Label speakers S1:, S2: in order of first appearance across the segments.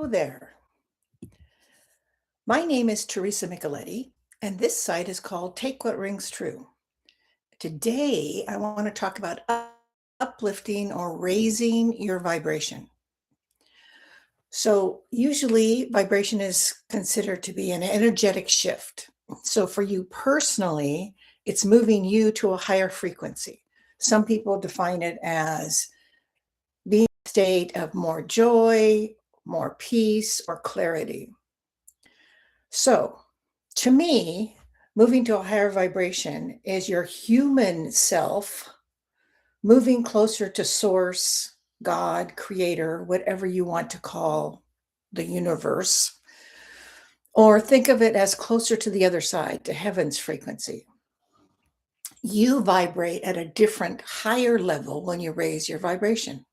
S1: Hello there. My name is Teresa Micheletti, and this site is called Take What Rings True. Today, I want to talk about uplifting or raising your vibration. So, usually, vibration is considered to be an energetic shift. So, for you personally, it's moving you to a higher frequency. Some people define it as being in a state of more joy, more peace, or clarity. So, to me, moving to a higher vibration is your human self moving closer to source, God, creator, whatever you want to call the universe, or think of it as closer to the other side, to heaven's frequency. You vibrate at a different, higher level when you raise your vibration.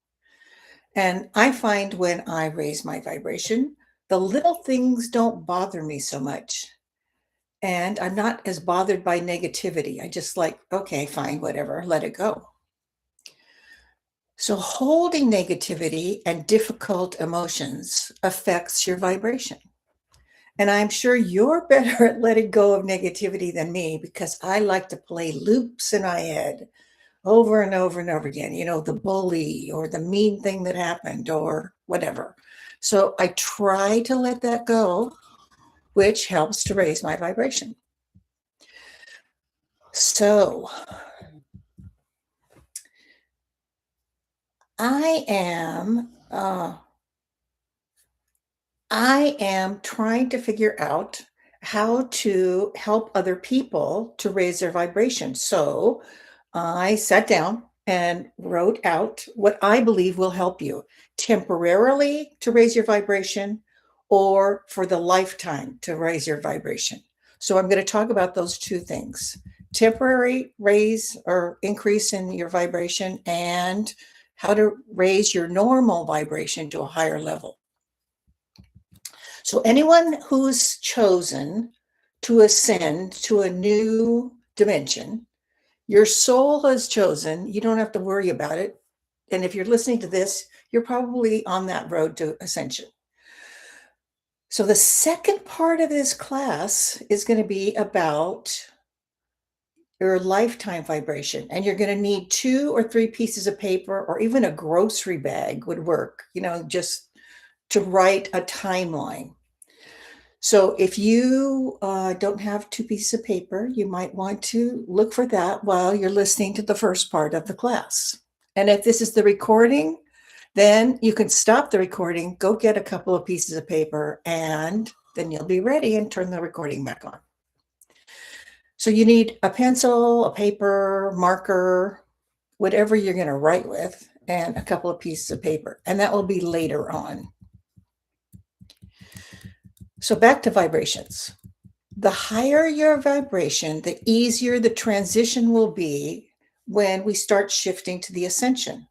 S1: And I find when I raise my vibration, the little things don't bother me so much. And I'm not as bothered by negativity. I just like, okay, fine, whatever, let it go. So holding negativity and difficult emotions affects your vibration. And I'm sure you're better at letting go of negativity than me because I like to play loops in my head over and over and over again, the bully or the mean thing that happened or whatever. So I try to let that go, which helps to raise my vibration. So I am trying to figure out how to help other people to raise their vibration. So I sat down and wrote out what I believe will help you temporarily to raise your vibration or for the lifetime to raise your vibration. So I'm going to talk about those two things: temporary raise or increase in your vibration and how to raise your normal vibration to a higher level. So anyone who's chosen to ascend to a new dimension, your soul has chosen, you don't have to worry about it. And if you're listening to this, you're probably on that road to ascension. So the second part of this class is going to be about your lifetime vibration. And you're going to need 2 or 3 pieces of paper, or even a grocery bag would work, just to write a timeline. So if you don't have 2 pieces of paper, you might want to look for that while you're listening to the first part of the class. And if this is the recording, then you can stop the recording, go get a couple of pieces of paper, and then you'll be ready and turn the recording back on. So you need a pencil, a paper, marker, whatever you're going to write with, and a couple of pieces of paper. And that will be later on. So back to vibrations. The higher your vibration, the easier the transition will be when we start shifting to the ascension.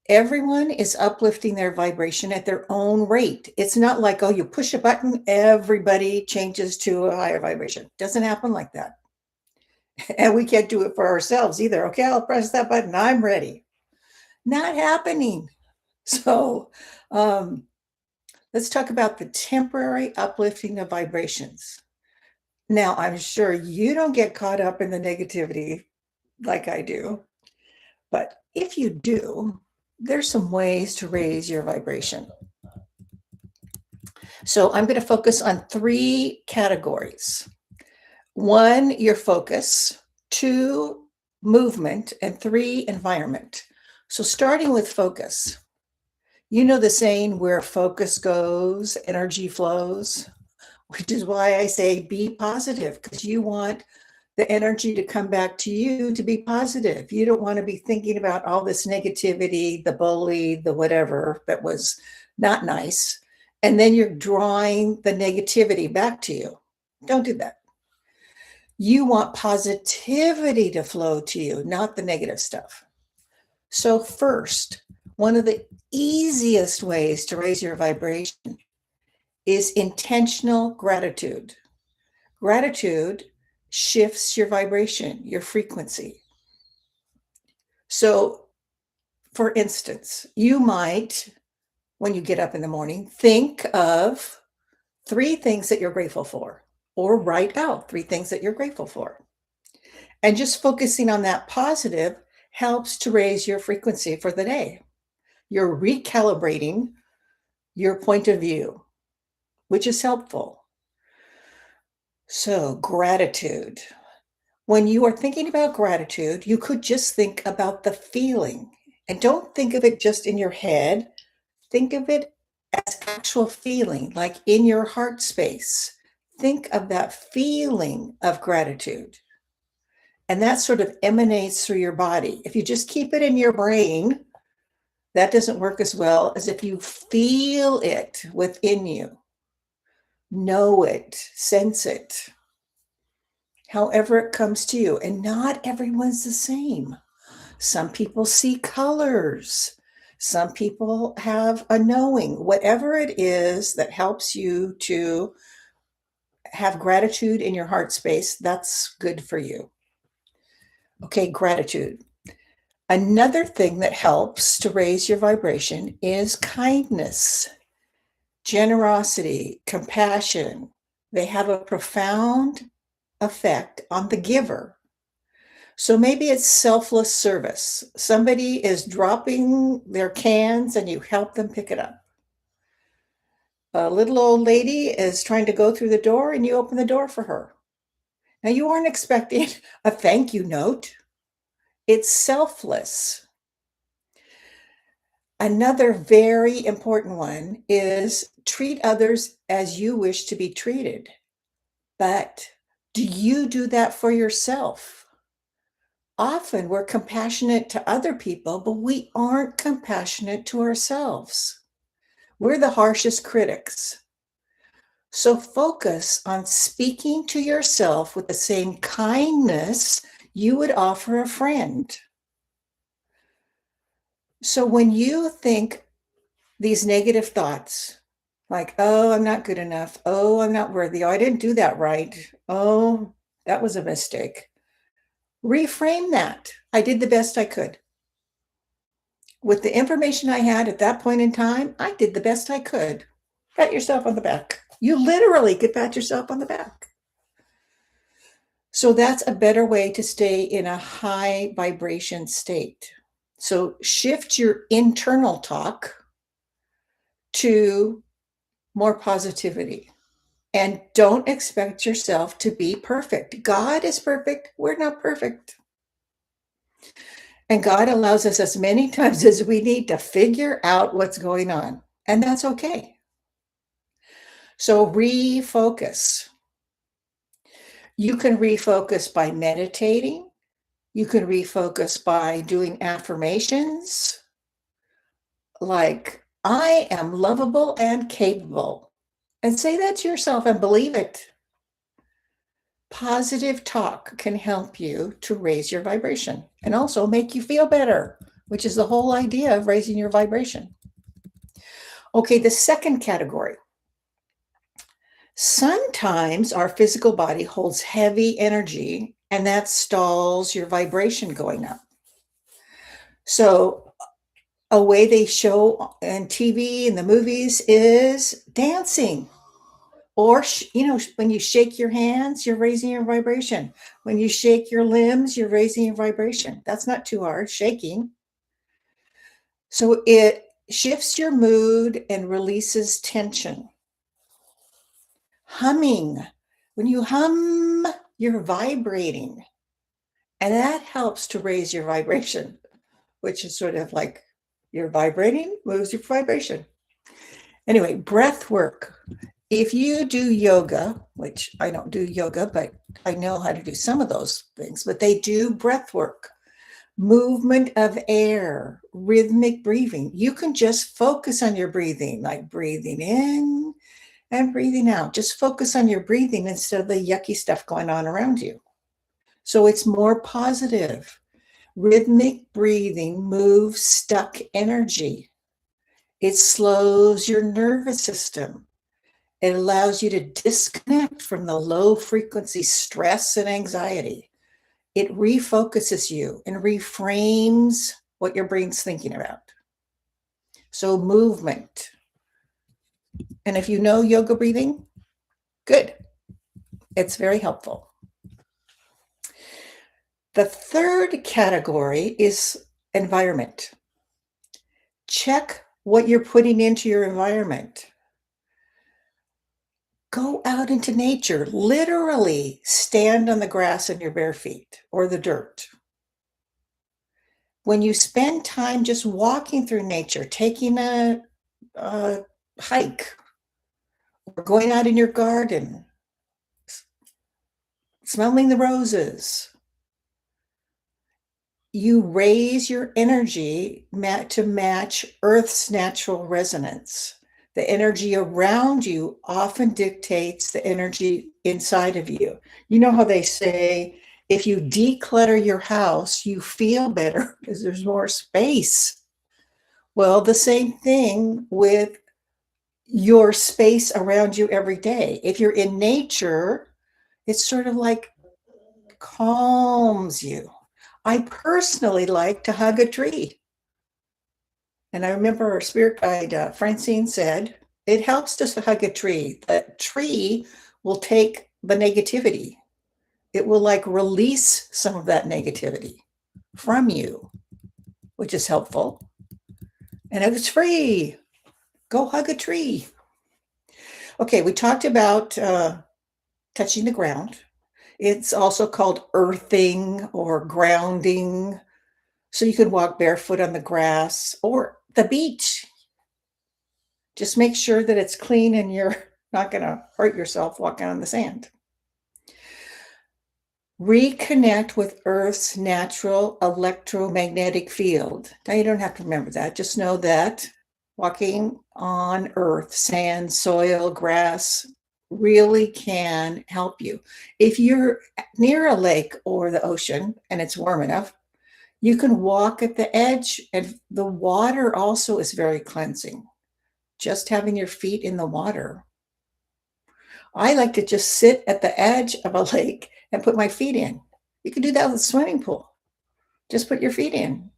S1: Everyone is uplifting their vibration at their own rate. It's not like, oh, you push a button, everybody changes to a higher vibration. It doesn't happen like that. And we can't do it for ourselves either. Okay, I'll press that button. I'm ready. Not happening. So let's talk about the temporary uplifting of vibrations. Now, I'm sure you don't get caught up in the negativity like I do, but if you do, there's some ways to raise your vibration. So I'm going to focus on 3 categories. 1, your focus; 2, movement; and 3, environment. So starting with focus, you know the saying, where focus goes, energy flows, which is why I say be positive, because you want the energy to come back to you to be positive. You don't want to be thinking about all this negativity, the bully, the whatever that was not nice, and then you're drawing the negativity back to you. Don't do that. You want positivity to flow to you, not the negative stuff. So first, one of the easiest ways to raise your vibration is intentional gratitude. Gratitude shifts your vibration, your frequency. So, for instance, you might when you get up in the morning, think of 3 things that you're grateful for, or write out 3 things that you're grateful for. And just focusing on that positive helps to raise your frequency for the day. You're recalibrating your point of view, which is helpful. So, gratitude. When you are thinking about gratitude, you could just think about the feeling. And don't think of it just in your head. Think of it as actual feeling, like in your heart space. Think of that feeling of gratitude. And that sort of emanates through your body. If you just keep it in your brain, that doesn't work as well as if you feel it within you. Know it, sense it, however it comes to you. And not everyone's the same. Some people see colors. Some people have a knowing. Whatever it is that helps you to have gratitude in your heart space, that's good for you. Okay, gratitude. Another thing that helps to raise your vibration is kindness, generosity, compassion. They have a profound effect on the giver. So maybe it's selfless service. Somebody is dropping their cans and you help them pick it up. A little old lady is trying to go through the door and you open the door for her. Now, you aren't expecting a thank you note. It's selfless. Another very important one is treat others as you wish to be treated. But do you do that for yourself? Often we're compassionate to other people, but we aren't compassionate to ourselves. We're the harshest critics. So focus on speaking to yourself with the same kindness you would offer a friend. So when you think these negative thoughts, like, oh, I'm not good enough. Oh, I'm not worthy. Oh, I didn't do that right. Oh, that was a mistake. Reframe that. I did the best I could. With the information I had at that point in time, I did the best I could. Pat yourself on the back. You literally could pat yourself on the back. So that's a better way to stay in a high vibration state. So shift your internal talk to more positivity. And don't expect yourself to be perfect. God is perfect. We're not perfect. And God allows us as many times as we need to figure out what's going on. And that's okay. So refocus. You can refocus by meditating. You can refocus by doing affirmations like, I am lovable and capable. And say that to yourself and believe it. Positive talk can help you to raise your vibration and also make you feel better, which is the whole idea of raising your vibration. Okay, the second category. Sometimes our physical body holds heavy energy and that stalls your vibration going up. So a way they show on TV and the movies is dancing. Or, when you shake your hands, you're raising your vibration. When you shake your limbs, you're raising your vibration. That's not too hard, shaking. So it shifts your mood and releases tension. Humming. When you hum, you're vibrating. And that helps to raise your vibration, which is sort of like you're vibrating, moves your vibration. Anyway, breath work. If you do yoga, which I don't do yoga, but I know how to do some of those things, but they do breath work, movement of air, rhythmic breathing. You can just focus on your breathing, like breathing in and breathing out. Just focus on your breathing instead of the yucky stuff going on around you. So it's more positive. Rhythmic breathing moves stuck energy. It slows your nervous system. It allows you to disconnect from the low frequency stress and anxiety. It refocuses you and reframes what your brain's thinking about. So movement. And if you know yoga breathing, good. It's very helpful. The third category is environment. Check what you're putting into your environment. Go out into nature, literally stand on the grass in your bare feet or the dirt. When you spend time just walking through nature, taking a hike, or going out in your garden, smelling the roses, you raise your energy to match Earth's natural resonance. The energy around you often dictates the energy inside of you. You know how they say, if you declutter your house, you feel better because there's more space. Well, the same thing with your space around you every day. If you're in nature, it's sort of like calms you. I personally like to hug a tree. And I remember our spirit guide, Francine, said, it helps just to hug a tree. The tree will take the negativity. It will like release some of that negativity from you, which is helpful. And it's free. Go hug a tree. Okay, we talked about touching the ground. It's also called earthing or grounding. So you can walk barefoot on the grass or the beach. Just make sure that it's clean and you're not going to hurt yourself walking on the sand. Reconnect with Earth's natural electromagnetic field. Now, you don't have to remember that. Just know that walking on Earth, sand, soil, grass, really can help you. If you're near a lake or the ocean and it's warm enough, you can walk at the edge, and the water also is very cleansing. Just having your feet in the water. I like to just sit at the edge of a lake and put my feet in. You can do that with a swimming pool. Just put your feet in.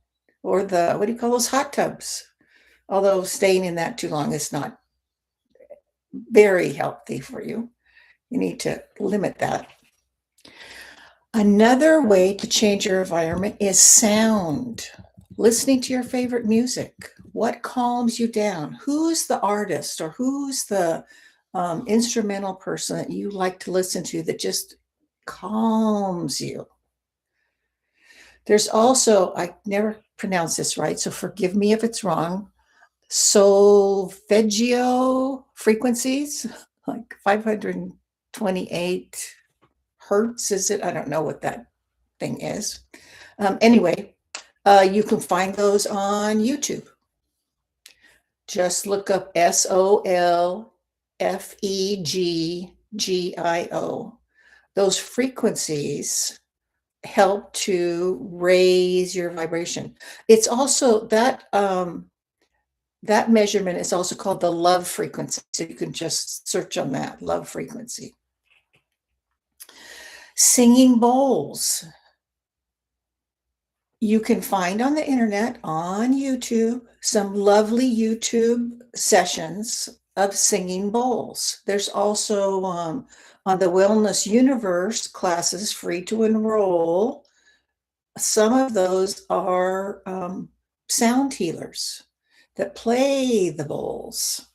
S1: Or the, what do you call those, hot tubs? Although staying in that too long is not very healthy for you. You need to limit that. Another way to change your environment is sound. Listening to your favorite music. What calms you down? Who's the artist or who's the instrumental person that you like to listen to that just calms you? There's also, I never pronounce this right, so forgive me if it's wrong, solfeggio frequencies, like 528 hertz, is it? I don't know what that thing is. Anyway, you can find those on YouTube. Just look up solfeggio. Those frequencies help to raise your vibration. It's also that that measurement is also called the love frequency. So you can just search on that, love frequency. Singing bowls. You can find on the internet, on YouTube, some lovely YouTube sessions of singing bowls. There's also on the Wellness Universe classes, free to enroll. Some of those are sound healers that play the bowls.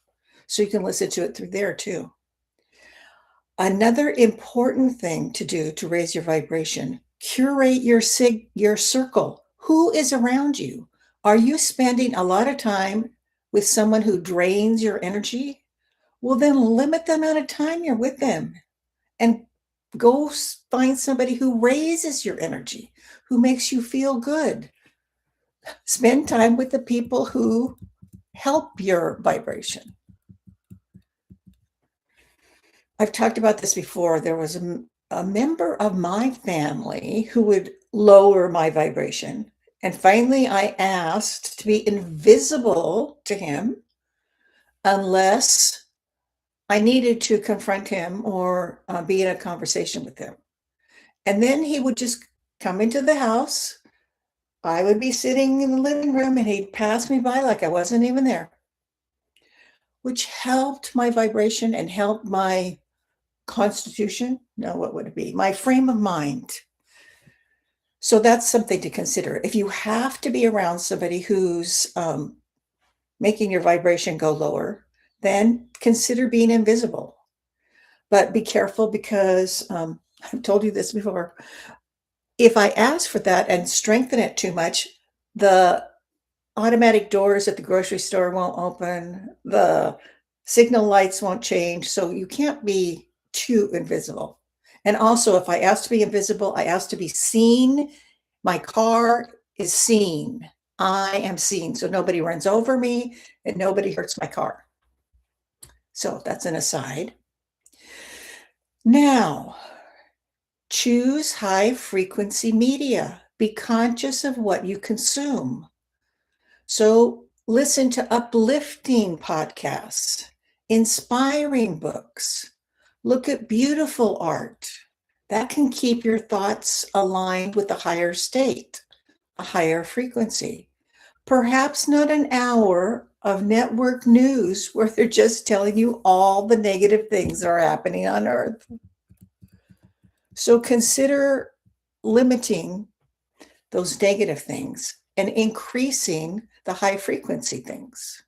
S1: So you can listen to it through there too. Another important thing to do to raise your vibration, curate your circle. Who is around you? Are you spending a lot of time with someone who drains your energy? Well, then limit the amount of time you're with them and go find somebody who raises your energy, who makes you feel good. Spend time with the people who help your vibration. I've talked about this before. There was a member of my family who would lower my vibration. And finally, I asked to be invisible to him unless I needed to confront him or be in a conversation with him. And then he would just come into the house. I would be sitting in the living room and he'd pass me by like I wasn't even there. which helped my vibration and helped my constitution. No, what would it be? My frame of mind. So that's something to consider. If you have to be around somebody who's making your vibration go lower, then consider being invisible. But be careful because I've told you this before. If I ask for that and strengthen it too much, the automatic doors at the grocery store won't open, the signal lights won't change, so you can't be too invisible. And also, if I ask to be invisible, I ask to be seen. My car is seen. I am seen, so nobody runs over me and nobody hurts my car. So that's an aside. Now, choose high frequency media. Be conscious of what you consume. So listen to uplifting podcasts, inspiring books, look at beautiful art. That can keep your thoughts aligned with a higher state, a higher frequency. Perhaps not an hour of network news where they're just telling you all the negative things that are happening on Earth. So consider limiting those negative things and increasing the high frequency things.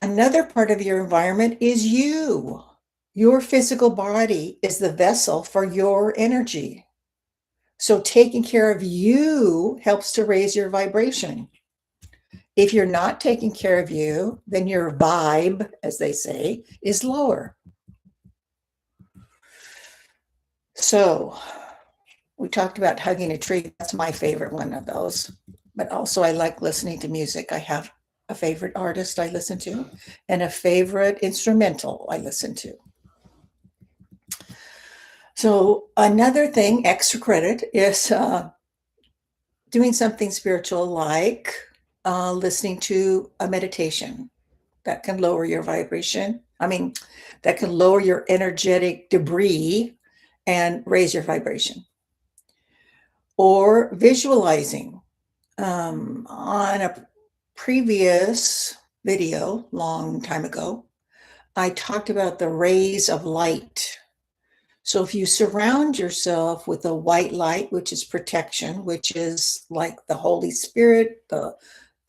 S1: Another part of your environment is you. Your physical body is the vessel for your energy. So taking care of you helps to raise your vibration. If you're not taking care of you, then your vibe, as they say, is lower. So we talked about hugging a tree. That's my favorite one of those. But also I like listening to music. I have a favorite artist I listen to and a favorite instrumental I listen to. So another thing, extra credit, is doing something spiritual like listening to a meditation that can lower your vibration. That can lower your energetic debris and raise your vibration. Or visualizing. On a previous video, long time ago, I talked about the rays of light. So if you surround yourself with a white light, which is protection, which is like the Holy Spirit, the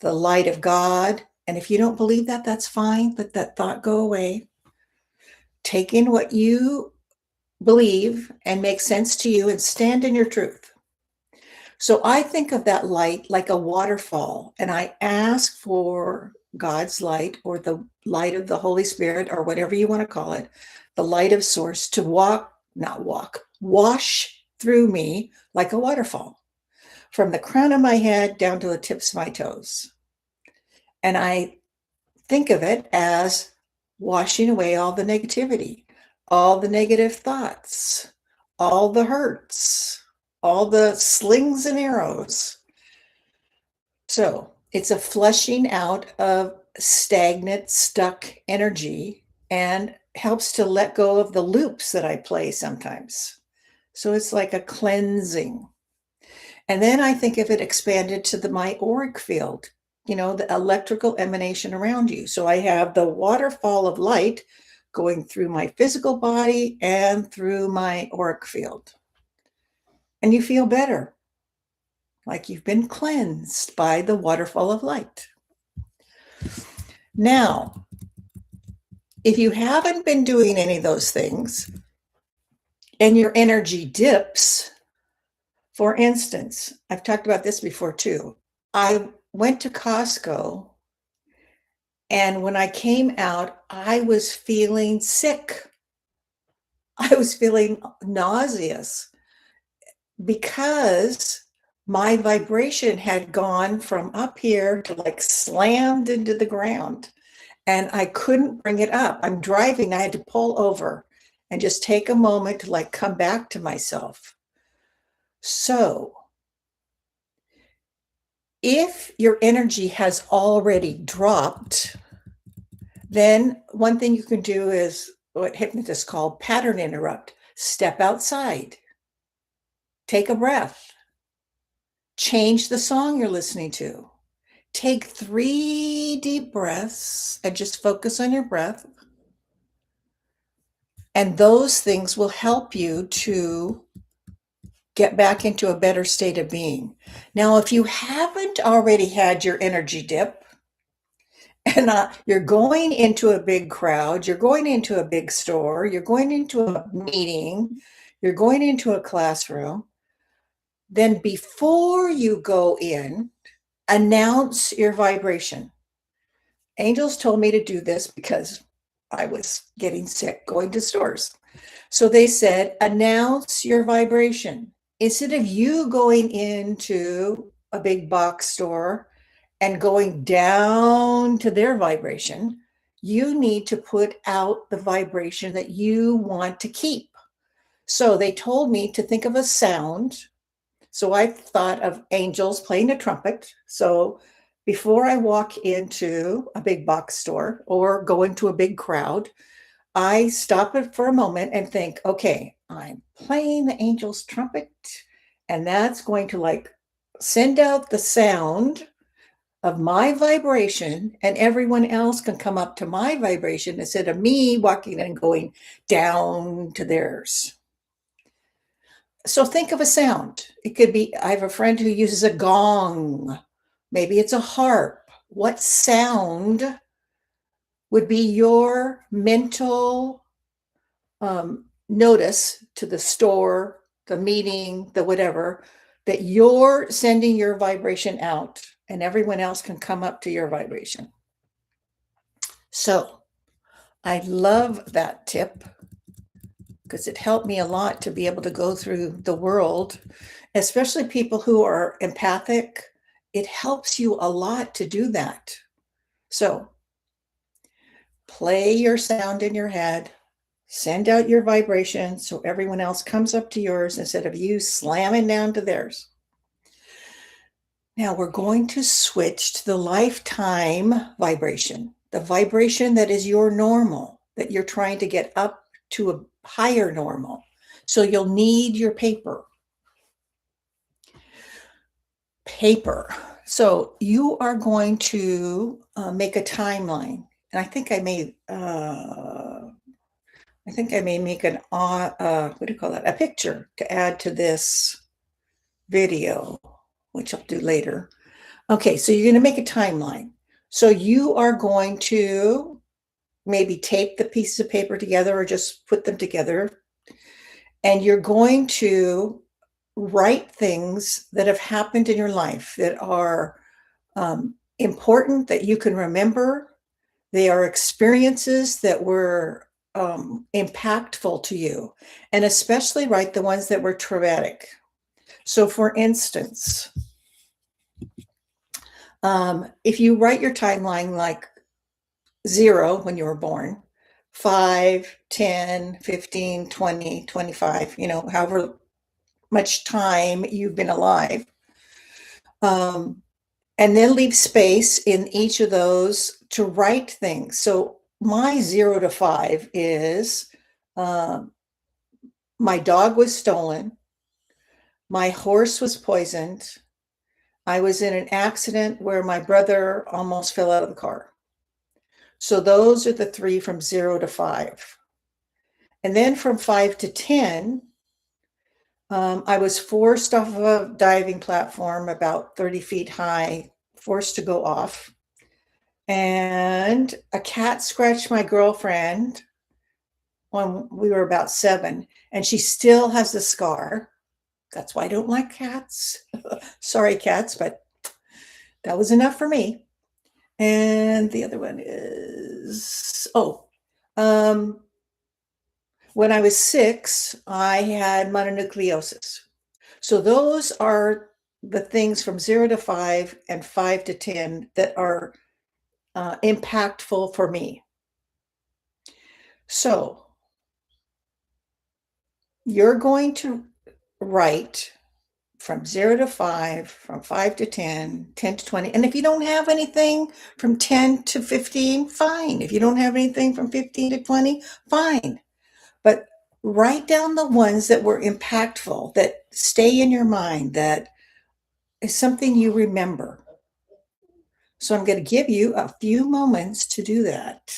S1: light of God. And if you don't believe that, that's fine. Let that thought go away. Take in what you believe and make sense to you and stand in your truth. So I think of that light like a waterfall, and I ask for God's light or the light of the Holy Spirit or whatever you want to call it, the light of source to wash through me like a waterfall from the crown of my head down to the tips of my toes. And I think of it as washing away all the negativity, all the negative thoughts, all the hurts, all the slings and arrows. So it's a flushing out of stagnant, stuck energy and helps to let go of the loops that I play sometimes. So it's like a cleansing. And then I think of it expanded to my auric field, the electrical emanation around you. So I have the waterfall of light going through my physical body and through my auric field. And you feel better, like you've been cleansed by the waterfall of light. Now, if you haven't been doing any of those things and your energy dips, for instance, I've talked about this before too. I went to Costco, and when I came out, I was feeling sick. I was feeling nauseous because my vibration had gone from up here to like slammed into the ground, and I couldn't bring it up. I'm driving, I had to pull over and just take a moment to like come back to myself. So if your energy has already dropped, then one thing you can do is what hypnotists call pattern interrupt. Step outside, take a breath, change the song you're listening to, take 3 deep breaths and just focus on your breath. And those things will help you to get back into a better state of being. Now, if you haven't already had your energy dip, and you're going into a big crowd, you're going into a big store, you're going into a meeting, you're going into a classroom, then before you go in, announce your vibration. Angels told me to do this because I was getting sick going to stores. So they said, announce your vibration. Instead of you going into a big box store and going down to their vibration, you need to put out the vibration that you want to keep. So they told me to think of a sound. So I thought of angels playing a trumpet. So before I walk into a big box store or go into a big crowd, I stop it for a moment and think, okay, I'm playing the angel's trumpet, and that's going to like send out the sound of my vibration, and everyone else can come up to my vibration instead of me walking and going down to theirs. So think of a sound. It could be, I have a friend who uses a gong. Maybe it's a harp. What sound would be your mental notice to the store, the meeting, the whatever, that you're sending your vibration out and everyone else can come up to your vibration? So I love that tip because it helped me a lot to be able to go through the world, especially people who are empathic. It helps you a lot to do that. So play your sound in your head, send out your vibration so everyone else comes up to yours instead of you slamming down to theirs. Now we're going to switch to the lifetime vibration, the vibration that is your normal, that you're trying to get up to a higher normal. So you'll need your paper. So you are going to make a timeline. And I think I may make an what do you call that? A picture to add to this video, which I'll do later. Okay, so you're going to make a timeline. So you are going to maybe tape the pieces of paper together or just put them together. And you're going to write things that have happened in your life that are important, that you can remember. They are experiences that were impactful to you, and especially write the ones that were traumatic. So for instance, if you write your timeline like 0 when you were born, 5, 10, 15, 20, 25, however much time you've been alive, and then leave space in each of those to write things. So my 0 to 5 is my dog was stolen, my horse was poisoned, I was in an accident where my brother almost fell out of the car. So those are the 3 from 0 to 5. And then from 5 to 10, I was forced off of a diving platform about 30 feet high, forced to go off. And a cat scratched my girlfriend when we were about 7, and she still has the scar. That's why I don't like cats. Sorry, cats, but that was enough for me. And the other one is, when I was 6, I had mononucleosis. So those are the things from 0 to 5 and 5 to 10 that are impactful for me. So you're going to write from 0 to 5, from 5 to 10, 10 to 20. And if you don't have anything from 10 to 15, fine. If you don't have anything from 15 to 20, fine. But write down the ones that were impactful, that stay in your mind, that is something you remember. So I'm going to give you a few moments to do that.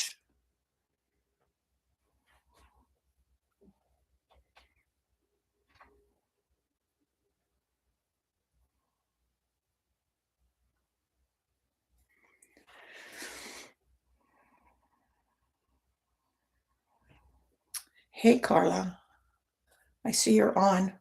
S1: Hey, Carla, I see you're on.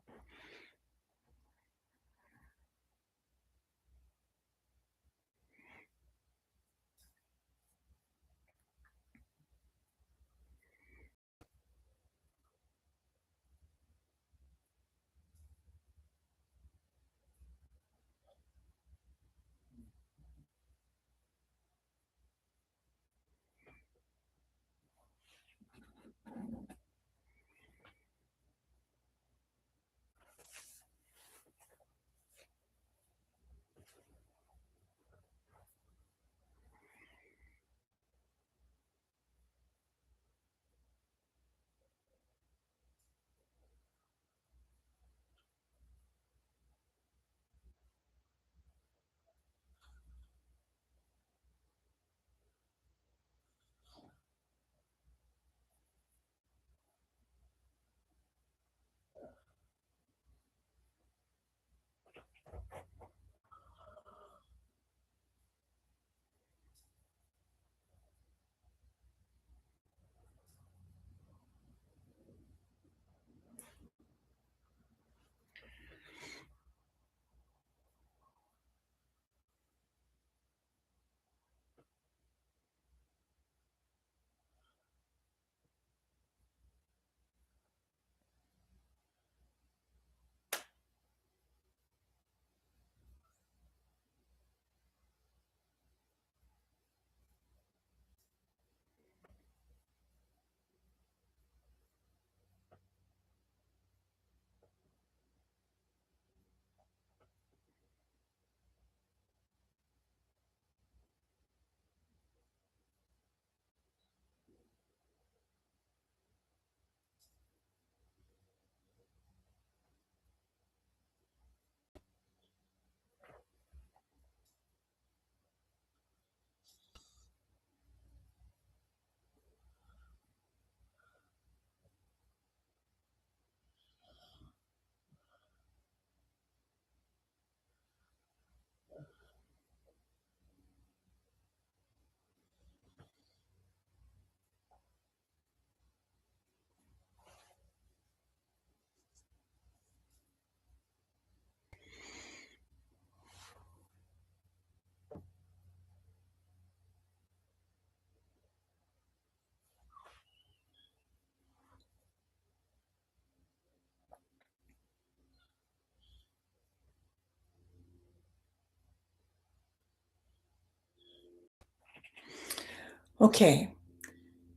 S1: Okay.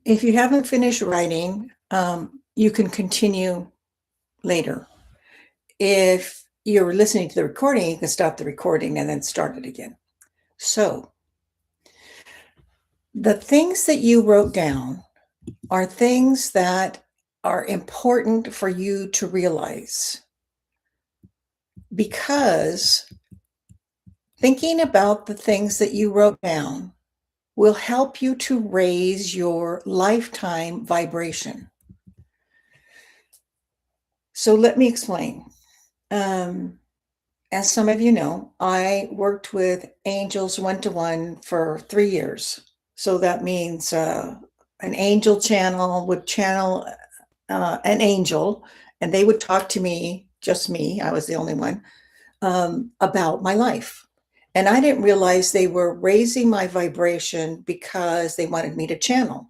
S1: If you haven't finished writing, you can continue later. If you're listening to the recording, you can stop the recording and then start it again. So, the things that you wrote down are things that are important for you to realize, because thinking about the things that you wrote down will help you to raise your lifetime vibration. So let me explain. As some of you know, I worked with angels one-to-one for 3 years. So that means an angel channel would channel an angel, and they would talk to me, just me, I was the only one, about my life. And I didn't realize they were raising my vibration because they wanted me to channel.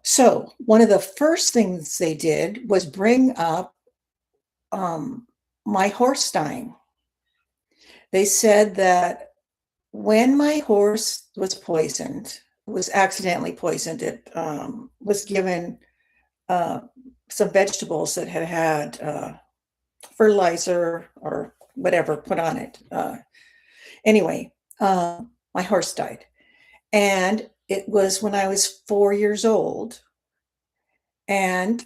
S1: So one of the first things they did was bring up my horse dying. They said that when my horse was poisoned, was accidentally poisoned, it was given uh, some vegetables that had fertilizer or whatever put on it. Anyway, my horse died. And it was when I was 4 years old. And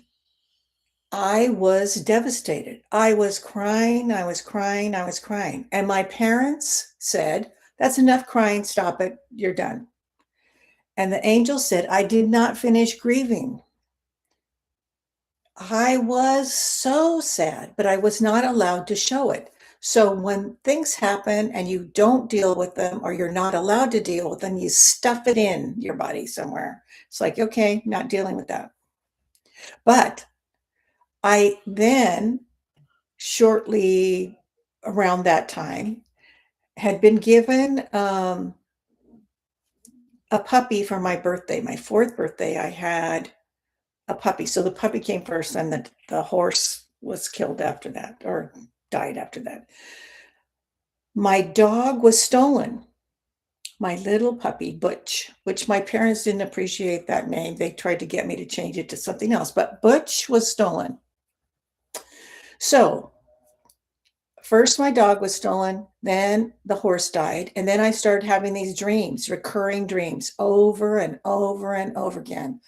S1: I was devastated. I was crying. I was crying. I was crying. And my parents said That's enough crying. Stop it. You're done. And the angel said, I did not finish grieving. I was so sad, but I was not allowed to show it. So when things happen and you don't deal with them or you're not allowed to deal with them, you stuff it in your body somewhere. It's like, okay, not dealing with that. But I then, shortly around that time, had been given a puppy for my birthday. My fourth birthday, I had a puppy. So the puppy came first, and the horse was killed after that, or died after that. My dog was stolen. My little puppy, Butch, which my parents didn't appreciate that name. They tried to get me to change it to something else, but Butch was stolen. So first my dog was stolen, then the horse died, and then I started having these dreams, recurring dreams, over and over and over again,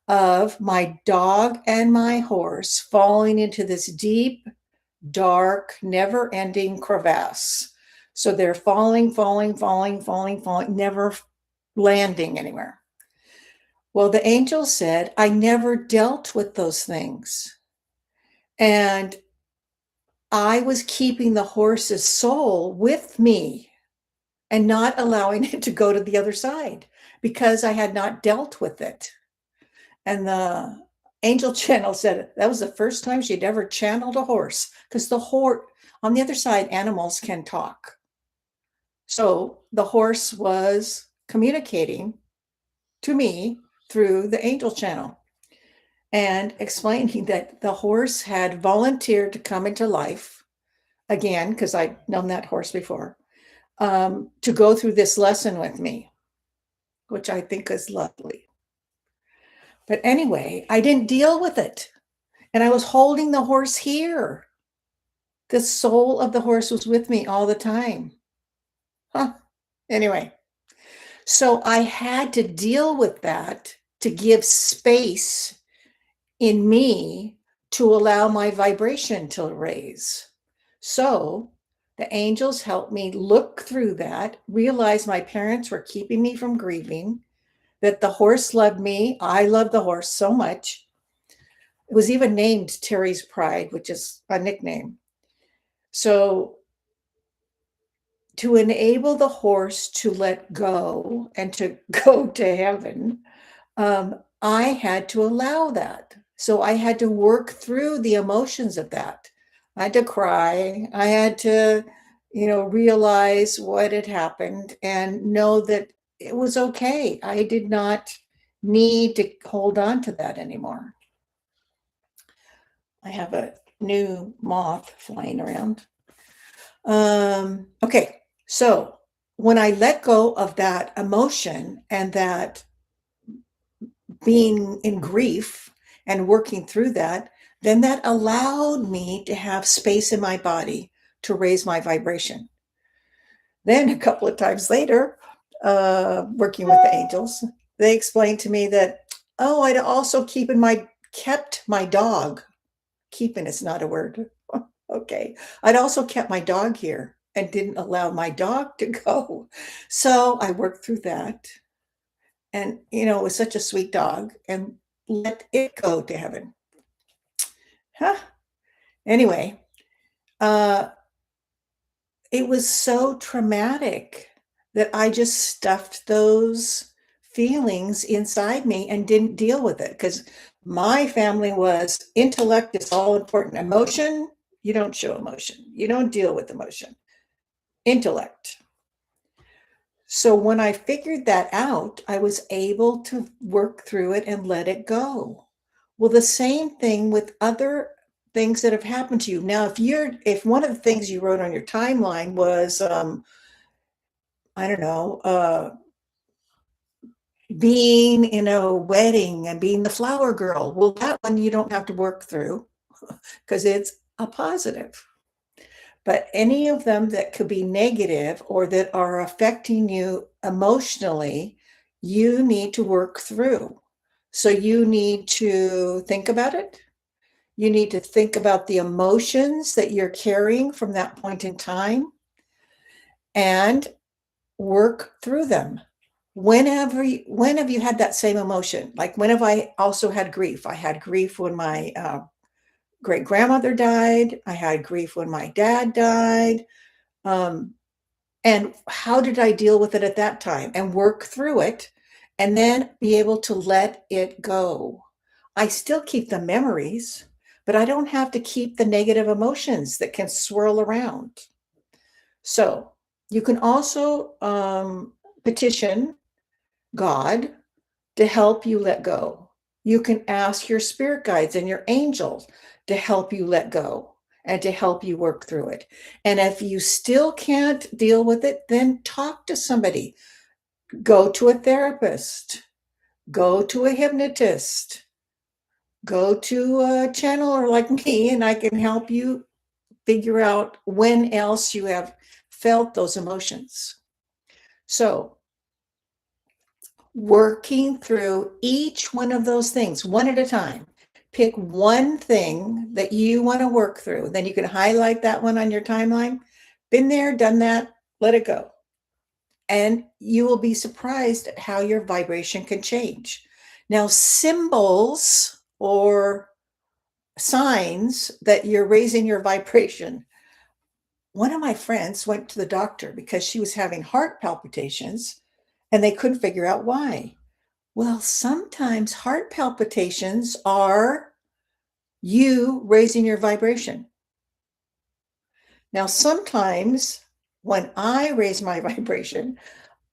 S1: of my dog and my horse falling into this deep, dark, never-ending crevasse. So they're falling, falling, falling, falling, falling, never landing anywhere. Well, the angel said, I never dealt with those things. And I was keeping the horse's soul with me and not allowing it to go to the other side because I had not dealt with it. And the angel channel said that was the first time she'd ever channeled a horse, because the horse on the other side, animals can talk. So the horse was communicating to me through the angel channel and explaining that the horse had volunteered to come into life again, because I'd known that horse before, to go through this lesson with me, which I think is lovely. But anyway, I didn't deal with it. And I was holding the horse here. The soul of the horse was with me all the time. Huh. Anyway, so I had to deal with that to give space in me to allow my vibration to raise. So the angels helped me look through that, realize my parents were keeping me from grieving, that the horse loved me. I love the horse so much. It was even named Terry's Pride, which is a nickname. So to enable the horse to let go and to go to heaven, I had to allow that. So I had to work through the emotions of that. I had to cry. I had to, realize what had happened and know that it was okay. I did not need to hold on to that anymore. I have a new moth flying around. Okay, so when I let go of that emotion and that being in grief and working through that, then that allowed me to have space in my body to raise my vibration. Then a couple of times later, working with the angels, they explained to me that, I'd also kept my dog. Keeping is not a word. Okay. I'd also kept my dog here and didn't allow my dog to go. So I worked through that. And, it was such a sweet dog, and let it go to heaven. Huh? Anyway, it was so traumatic that I just stuffed those feelings inside me and didn't deal with it, because my family was intellect is all important. Emotion, you don't show emotion. You don't deal with emotion. Intellect. So when I figured that out, I was able to work through it and let it go. Well, the same thing with other things that have happened to you. Now, if one of the things you wrote on your timeline was, I don't know, being in a wedding and being the flower girl, well, that one you don't have to work through because it's a positive. But any of them that could be negative or that are affecting you emotionally, you need to work through. So you need to think about it. You need to think about the emotions that you're carrying from that point in time. And work through them. When have you had that same emotion? Like, when have I also had grief? I had grief when my great grandmother died. I had grief when my dad died. Um, and how did I deal with it at that time and work through it and then be able to let it go? I still keep the memories, but I don't have to keep the negative emotions that can swirl around. So you can also petition God to help you let go. You can ask your spirit guides and your angels to help you let go and to help you work through it. And if you still can't deal with it, then talk to somebody. Go to a therapist, go to a hypnotist, go to a channeler like me, and I can help you figure out when else you have felt those emotions. So, working through each one of those things one at a time. Pick one thing that you want to work through. Then you can highlight that one on your timeline. Been there, done that, let it go. And you will be surprised at how your vibration can change. Now, symbols or signs that you're raising your vibration. One of my friends went to the doctor because she was having heart palpitations and they couldn't figure out why. Well, sometimes heart palpitations are you raising your vibration. Now, sometimes when I raise my vibration,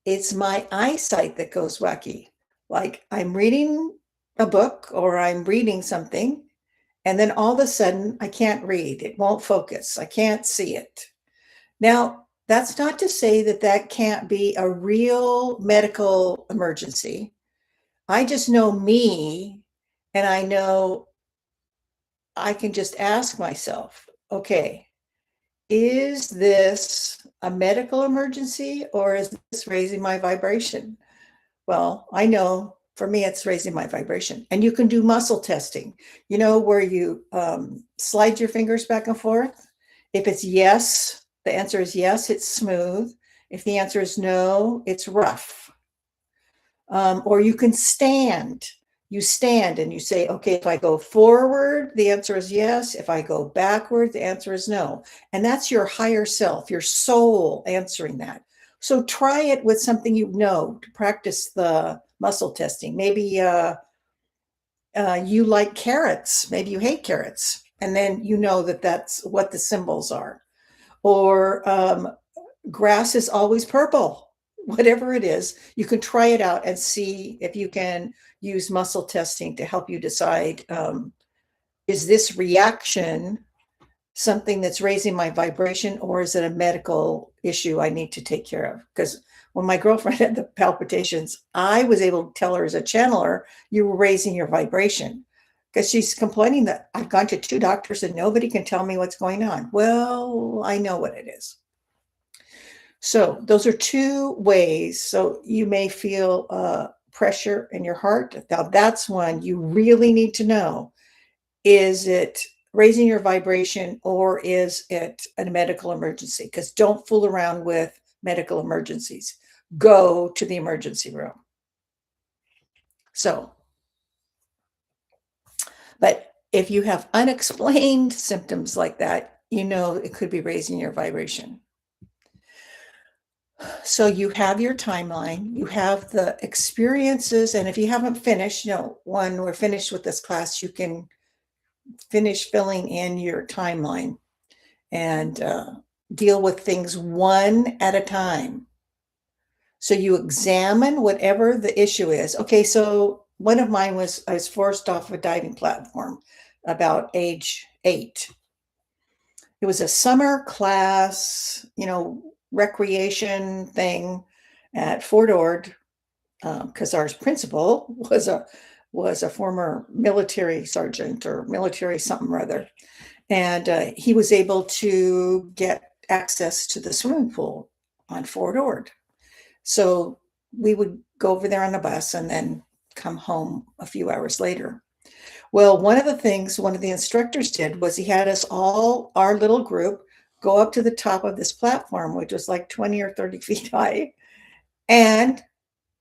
S1: it's my eyesight that goes wacky. Like, I'm reading a book or I'm reading something, and then all of a sudden I can't read. It won't focus. I can't see it. Now, that's not to say that that can't be a real medical emergency. I just know me, and I know I can just ask myself, okay, is this a medical emergency or is this raising my vibration? Well, I know for me, it's raising my vibration. And you can do muscle testing, where you slide your fingers back and forth. If it's yes, the answer is yes, it's smooth. If the answer is no, it's rough. Or you can stand. You stand and you say, okay, if I go forward, the answer is yes. If I go backward, the answer is no. And that's your higher self, your soul answering that. So try it with something you know to practice the muscle testing. Maybe you like carrots. Maybe you hate carrots. And then you know that that's what the symbols are. Or grass is always purple. Whatever it is, you can try it out and see if you can use muscle testing to help you decide, is this reaction something that's raising my vibration, or is it a medical issue I need to take care of? Because when my girlfriend had the palpitations, I was able to tell her as a channeler, you were raising your vibration. Because she's complaining that I've gone to 2 doctors and nobody can tell me what's going on. Well, I know what it is. So those are 2 ways. So you may feel pressure in your heart. Now that's one you really need to know. Is it raising your vibration or is it a medical emergency? Because don't fool around with medical emergencies. Go to the emergency room. So, but if you have unexplained symptoms like that, it could be raising your vibration. So you have your timeline, you have the experiences, and if you haven't finished, when we're finished with this class, you can finish filling in your timeline and deal with things one at a time. So you examine whatever the issue is. Okay, so one of mine was I was forced off a diving platform about age 8. It was a summer class, recreation thing at Fort Ord, because our principal was a former military sergeant or military something or other, and he was able to get access to the swimming pool on Fort Ord. So we would go over there on the bus and then come home a few hours later. Well, one of the instructors did was he had us all, our little group, go up to the top of this platform, which was like 20 or 30 feet high. and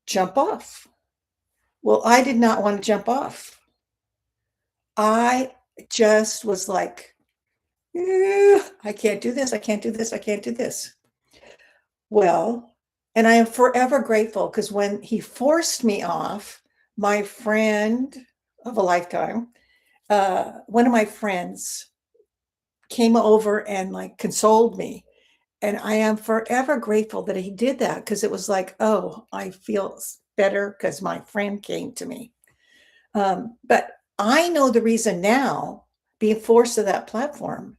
S1: jump off. Well, I did not want to jump off. I just was like, I can't do this. I can't do this. I can't do this. Well, and I am forever grateful because when he forced me off, my friend of a lifetime, one of my friends came over and like consoled me. And I am forever grateful that he did that because it was like, oh, I feel better because my friend came to me. But I know the reason now being forced to that platform.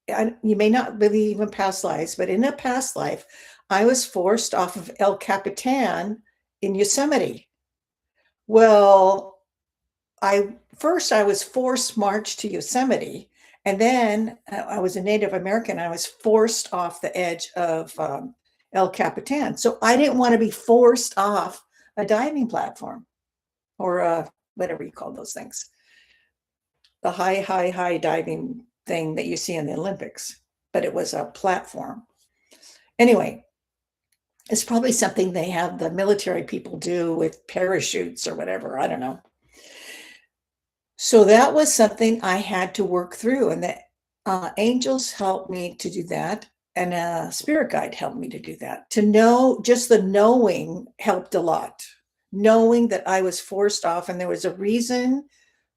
S1: You may not believe in past lives, but in a past life, I was forced off of El Capitan in Yosemite. Well, I was forced marched to Yosemite, and then I was a Native American. I was forced off the edge of El Capitan. So I didn't want to be forced off a diving platform or whatever you call those things, the high diving thing that you see in the Olympics, but it was a platform. Anyway, it's probably something they have the military people do with parachutes or whatever. I don't know. So that was something I had to work through, and the angels helped me to do that, and a spirit guide helped me to do that. To know, just the knowing helped a lot. Knowing that I was forced off, and there was a reason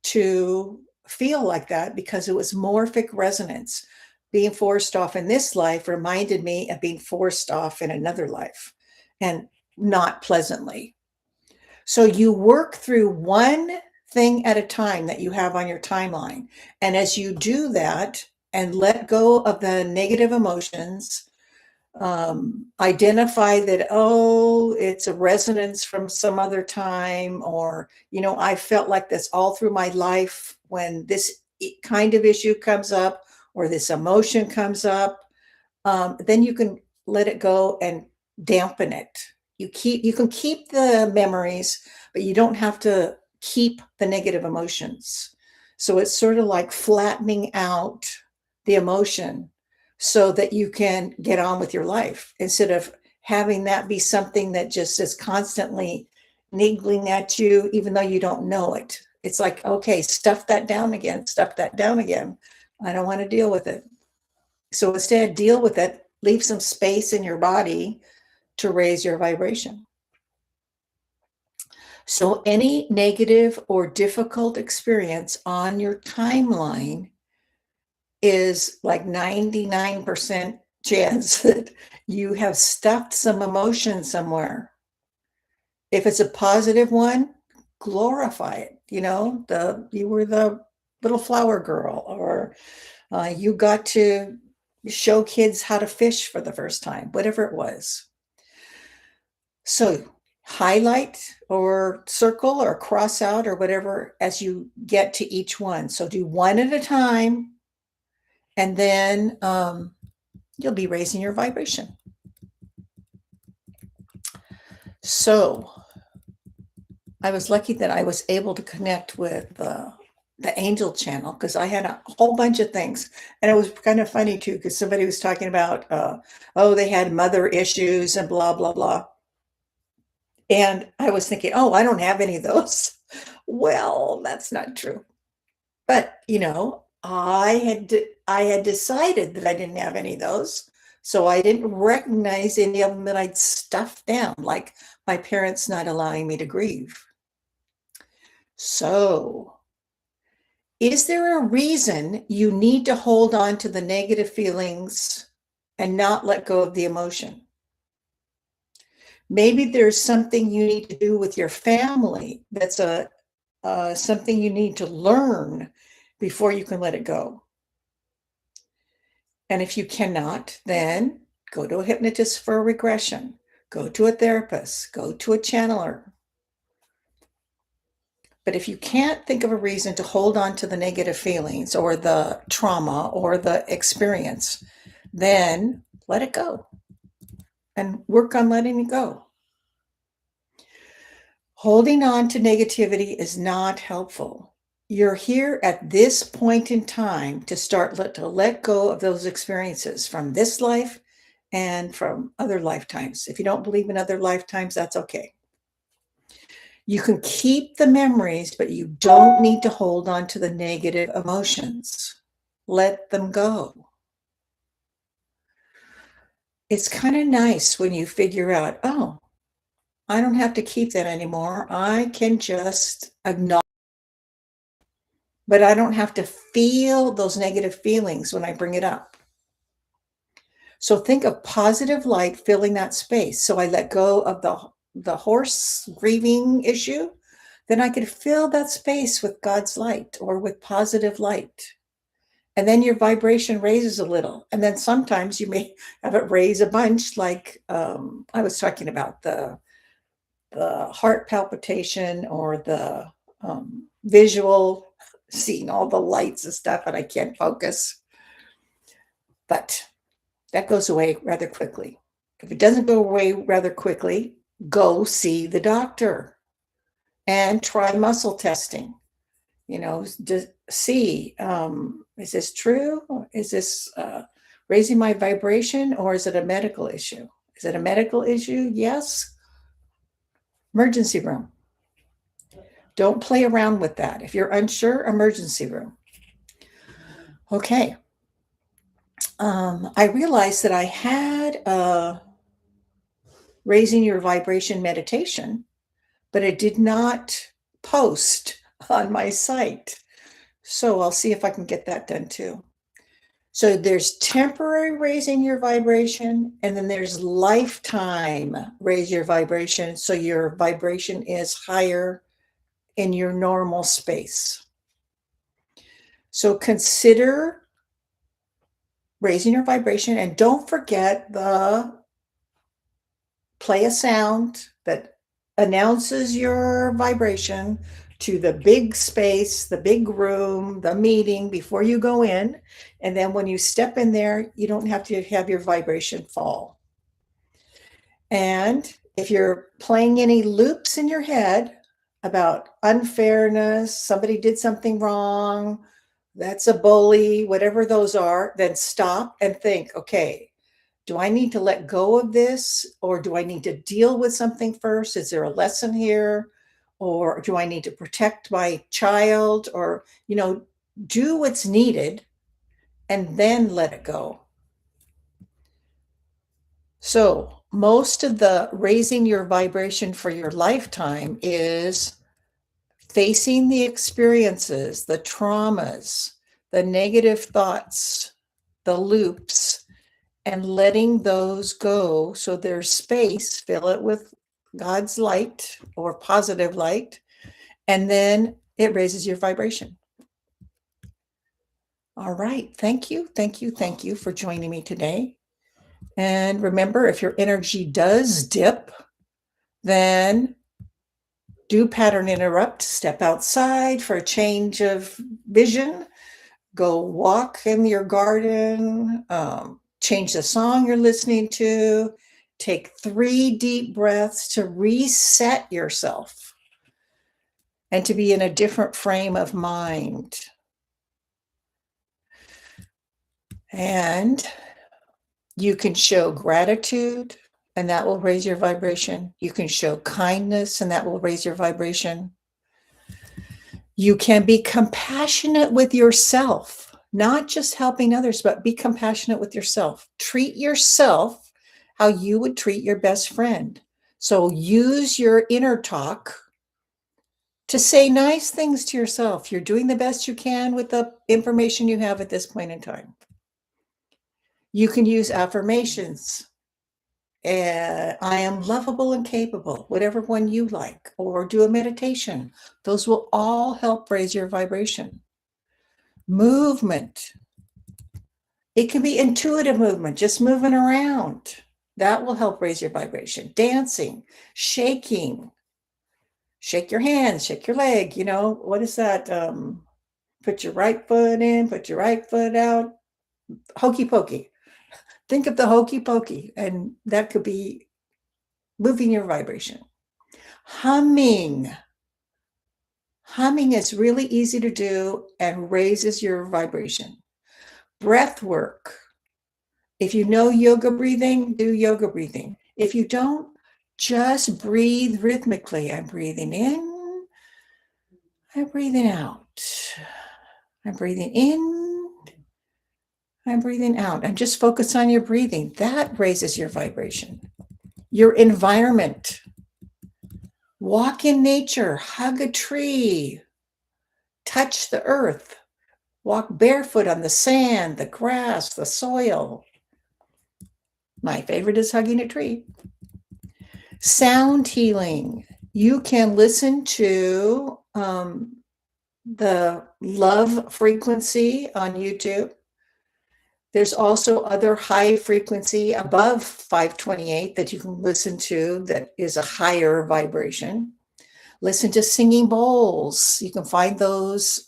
S1: to feel like that because it was morphic resonance. Being forced off in this life reminded me of being forced off in another life, and not pleasantly. So you work through one thing at a time that you have on your timeline. And as you do that and let go of the negative emotions, identify that, oh, it's a resonance from some other time, or, I felt like this all through my life when this kind of issue comes up or this emotion comes up, then you can let it go and dampen it. You can keep the memories, but you don't have to keep the negative emotions. So it's sort of like flattening out the emotion so that you can get on with your life instead of having that be something that just is constantly niggling at you, even though you don't know it. It's like, okay, stuff that down again, stuff that down again. I don't want to deal with it. So instead, deal with it, leave some space in your body to raise your vibration. So any negative or difficult experience on your timeline is like 99% chance that you have stuffed some emotion somewhere. If it's a positive one, glorify it. You were the little flower girl, or you got to show kids how to fish for the first time, whatever it was. So highlight or circle or cross out or whatever as you get to each one. So do one at a time, and then you'll be raising your vibration. So I was lucky that I was able to connect with the angel channel because I had a whole bunch of things. And it was kind of funny too, because somebody was talking about, they had mother issues and blah, blah, blah. And I was thinking, oh, I don't have any of those. Well, that's not true. But, I had decided that I didn't have any of those. So I didn't recognize any of them that I'd stuffed down, like my parents not allowing me to grieve. So, is there a reason you need to hold on to the negative feelings and not let go of the emotion? Maybe there's something you need to do with your family that's something you need to learn before you can let it go. And if you cannot, then go to a hypnotist for a regression, go to a therapist, go to a channeler. But if you can't think of a reason to hold on to the negative feelings or the trauma or the experience, then let it go and work on letting it go. Holding on to negativity is not helpful. You're here at this point in time to start to let go of those experiences from this life and from other lifetimes. If you don't believe in other lifetimes, that's okay. You can keep the memories, but you don't need to hold on to the negative emotions. Let them go. It's kind of nice when you figure out, oh, I don't have to keep that anymore. I can just acknowledge, but I don't have to feel those negative feelings when I bring it up. So think of positive light filling that space. So I let go of the horse grieving issue, then I could fill that space with God's light or with positive light. And then your vibration raises a little. And then sometimes you may have it raise a bunch, like I was talking about the heart palpitation or the visual, seeing all the lights and stuff, and I can't focus. But that goes away rather quickly. If it doesn't go away rather quickly, go see the doctor and try muscle testing. Just see, is this true? Is this raising my vibration, or is it a medical issue? Is it a medical issue? Yes. Emergency room. Don't play around with that. If you're unsure, emergency room. Okay. I realized that I had a raising your vibration meditation, but it did not post on my site. So I'll see if I can get that done too. So there's temporary raising your vibration, and then there's lifetime raise your vibration. So your vibration is higher in your normal space. So consider raising your vibration, and don't forget the play a sound that announces your vibration to the big space, the big room, the meeting before you go in. And then when you step in there, you don't have to have your vibration fall. And if you're playing any loops in your head about unfairness, somebody did something wrong, that's a bully, whatever those are, then stop and think, okay, do I need to let go of this, or do I need to deal with something first? Is there a lesson here? Or do I need to protect my child? Or, do what's needed and then let it go. So most of the raising your vibration for your lifetime is facing the experiences, the traumas, the negative thoughts, the loops, and letting those go. So there's space, fill it with God's light or positive light, and then it raises your vibration. All right. Thank you. Thank you. Thank you for joining me today. And remember, if your energy does dip, then do pattern interrupt, step outside for a change of vision, go walk in your garden, change the song you're listening to, take 3 deep breaths to reset yourself and to be in a different frame of mind. And you can show gratitude, and that will raise your vibration. You can show kindness, and that will raise your vibration. You can be compassionate with yourself, not just helping others, but be compassionate with yourself. Treat yourself how you would treat your best friend. So use your inner talk to say nice things to yourself. You're doing the best you can with the information you have at this point in time. You can use affirmations. I am lovable and capable, whatever one you like, or do a meditation. Those will all help raise your vibration. Movement. It can be intuitive movement, just moving around. That will help raise your vibration. Dancing, shaking, shake your hands, shake your leg. What is that? Put your right foot in, put your right foot out. Hokey pokey. Think of the hokey pokey, and that could be moving your vibration. Humming. Humming is really easy to do and raises your vibration. Breath work. If you know yoga breathing, do yoga breathing. If you don't, just breathe rhythmically. I'm breathing in, I'm breathing out. I'm breathing in, I'm breathing out. And just focus on your breathing. That raises your vibration. Your environment. Walk in nature, hug a tree, touch the earth, walk barefoot on the sand, the grass, the soil. My favorite is hugging a tree. Sound healing. You can listen to the love frequency on YouTube. There's also other high frequency above 528 that you can listen to that is a higher vibration. Listen to singing bowls. You can find those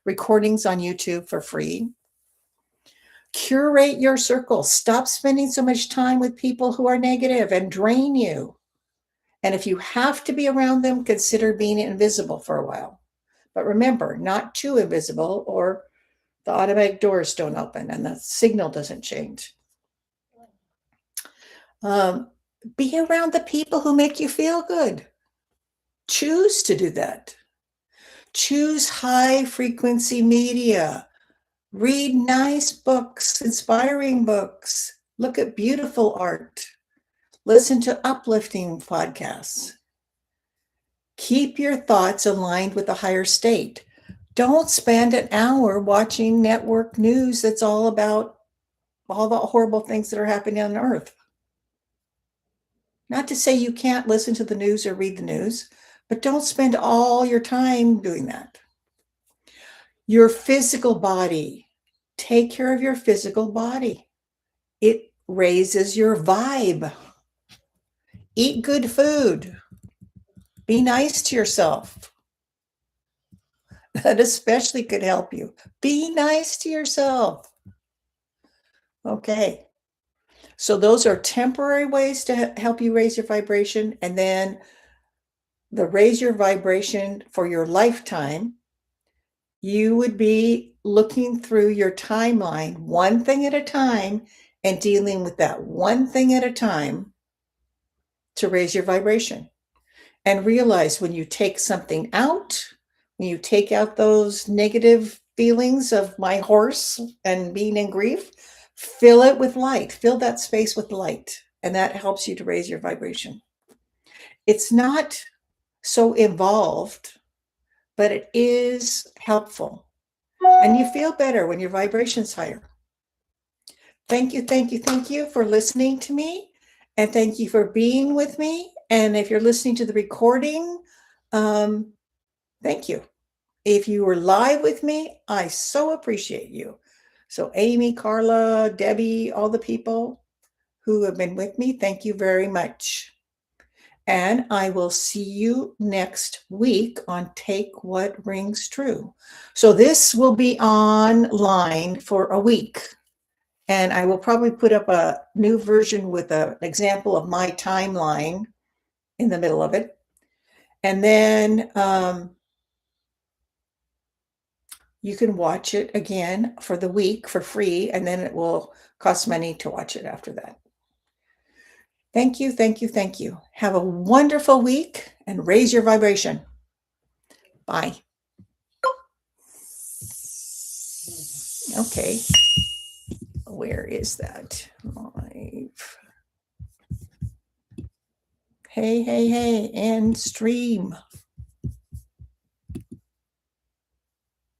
S1: recordings on YouTube for free. Curate your circle. Stop spending so much time with people who are negative and drain you. And if you have to be around them, consider being invisible for a while. But remember, not too invisible, or the automatic doors don't open and the signal doesn't change. Be around the people who make you feel good. Choose to do that. Choose high frequency media. Read nice books, inspiring books. Look at beautiful art. Listen to uplifting podcasts. Keep your thoughts aligned with the higher state. Don't spend an hour watching network news that's all about all the horrible things that are happening on Earth. Not to say you can't listen to the news or read the news, but don't spend all your time doing that. Your physical body. Take care of your physical body. It raises your vibe. Eat good food. Be nice to yourself. That especially could help you. Be nice to yourself. Okay. So those are temporary ways to help you raise your vibration. And then the raise your vibration for your lifetime, you would be looking through your timeline, one thing at a time, and dealing with that one thing at a time to raise your vibration. And realize when you take something out, when you take out those negative feelings of my horse and being in grief, fill it with light, fill that space with light. And that helps you to raise your vibration. It's not so evolved, but it is helpful. And you feel better when your vibration's higher. Thank you, thank you, thank you for listening to me. And thank you for being with me. And if you're listening to the recording, thank you. If you were live with me, I so appreciate you. So Amy, Carla, Debbie, all the people who have been with me, thank you very much. And I will see you next week on Take What Rings True. So this will be online for a week. And I will probably put up a new version with an example of my timeline in the middle of it. And then you can watch it again for the week for free, and then it will cost money to watch it after that. Thank you, thank you, thank you. Have a wonderful week and raise your vibration. Bye. Okay. Where is that? Live. Hey, hey, hey, end stream.